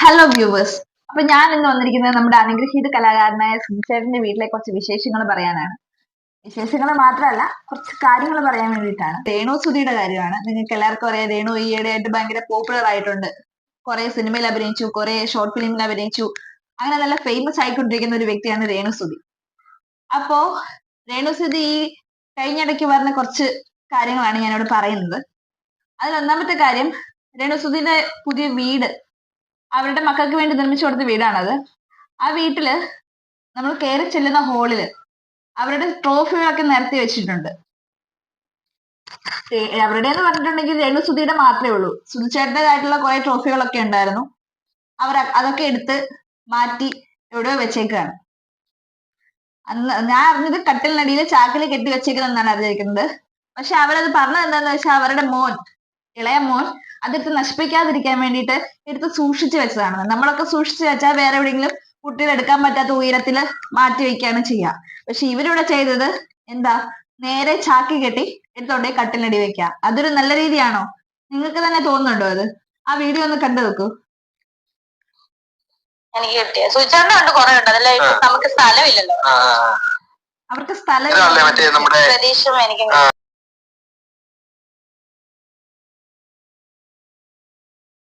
Hello viewers. അപ്പൊ ഞാൻ ഇന്ന് വന്നിരിക്കുന്നത് നമ്മുടെ അനുഗ്രഹീത കലാകാരനായ സുധിച്ചേട്ടന്റെ വീട്ടിലെ കുറച്ച് വിശേഷങ്ങൾ പറയാനാണ്. വിശേഷങ്ങൾ മാത്രമല്ല, കുറച്ച് കാര്യങ്ങൾ പറയാൻ വേണ്ടിയിട്ടാണ്. രേണു സുധിയുടെ കാര്യമാണ്. നിങ്ങൾക്ക് എല്ലാവർക്കും അറിയാം, രേണു ഈയിടെയായിട്ട് ഭയങ്കര പോപ്പുലർ ആയിട്ടുണ്ട്. കുറെ സിനിമയിൽ അഭിനയിച്ചു, കുറെ ഷോർട്ട് ഫിലിമിൽ അഭിനയിച്ചു. അങ്ങനെ നല്ല ഫേമസ് ആയിക്കൊണ്ടിരിക്കുന്ന ഒരു വ്യക്തിയാണ് രേണു സുധി. അപ്പോ രേണു സുധി ഈ കഴിഞ്ഞിടയ്ക്ക് പറഞ്ഞ കുറച്ച് കാര്യങ്ങളാണ് ഞാനിവിടെ പറയുന്നത്. അതിൽ ഒന്നാമത്തെ കാര്യം, രേണു സുധിയുടെ പുതിയ വീട് അവരുടെ മക്കൾക്ക് വേണ്ടി നിർമ്മിച്ചു കൊടുത്ത വീടാണത്. ആ വീട്ടില് നമ്മൾ കയറി ചെല്ലുന്ന ഹോളില് അവരുടെ ട്രോഫികളൊക്കെ നിരത്തി വെച്ചിട്ടുണ്ട്. അവരുടെ എന്ന് പറഞ്ഞിട്ടുണ്ടെങ്കിൽ രേണു സുധിയുടെ മാത്രമേ ഉള്ളൂ. സുധിച്ചേട്ടൻ്റെതായിട്ടുള്ള കുറെ ട്രോഫികളൊക്കെ ഉണ്ടായിരുന്നു. അതൊക്കെ എടുത്ത് മാറ്റി എവിടെയോ വെച്ചേക്കാണ്. അന്ന് ഞാൻ അറിഞ്ഞത് കട്ടിലിനടിയിൽ ചാക്കിൽ കെട്ടി വെച്ചേക്കുന്നതെന്നാണ് അറിഞ്ഞിരിക്കുന്നത്. പക്ഷെ അവരത് പറഞ്ഞത് എന്താന്ന് വെച്ചാൽ അവരുടെ മോൻ, ഇളയ മോൻ, അതെടുത്ത് നശിപ്പിക്കാതിരിക്കാൻ വേണ്ടിയിട്ട് എടുത്ത് സൂക്ഷിച്ചു വെച്ചതാണ്. നമ്മളൊക്കെ സൂക്ഷിച്ചു വെച്ചാൽ വേറെ എവിടെയെങ്കിലും കുട്ടികൾ എടുക്കാൻ പറ്റാത്ത ഉയരത്തിൽ മാറ്റി വെക്കുകയാണ് ചെയ്യുക. പക്ഷെ ഇവരിവിടെ ചെയ്തത് എന്താ, നേരെ ചാക്കി കെട്ടി എടുത്തോണ്ടേ കട്ടിലിനടി വെക്കുക. അതൊരു നല്ല രീതിയാണോ? നിങ്ങൾക്ക് തന്നെ തോന്നുന്നുണ്ടോ അത്? ആ വീഡിയോ ഒന്ന് കണ്ടു നോക്കൂ. എനിക്ക് കിട്ടിയ സുചാറിന്റെ കണ്ട് കുറെ ഉണ്ട്. അതല്ല നമുക്ക് സ്ഥലമില്ലല്ലോ, അവർക്ക് സ്ഥലം പ്രതീക്ഷയും എനിക്ക്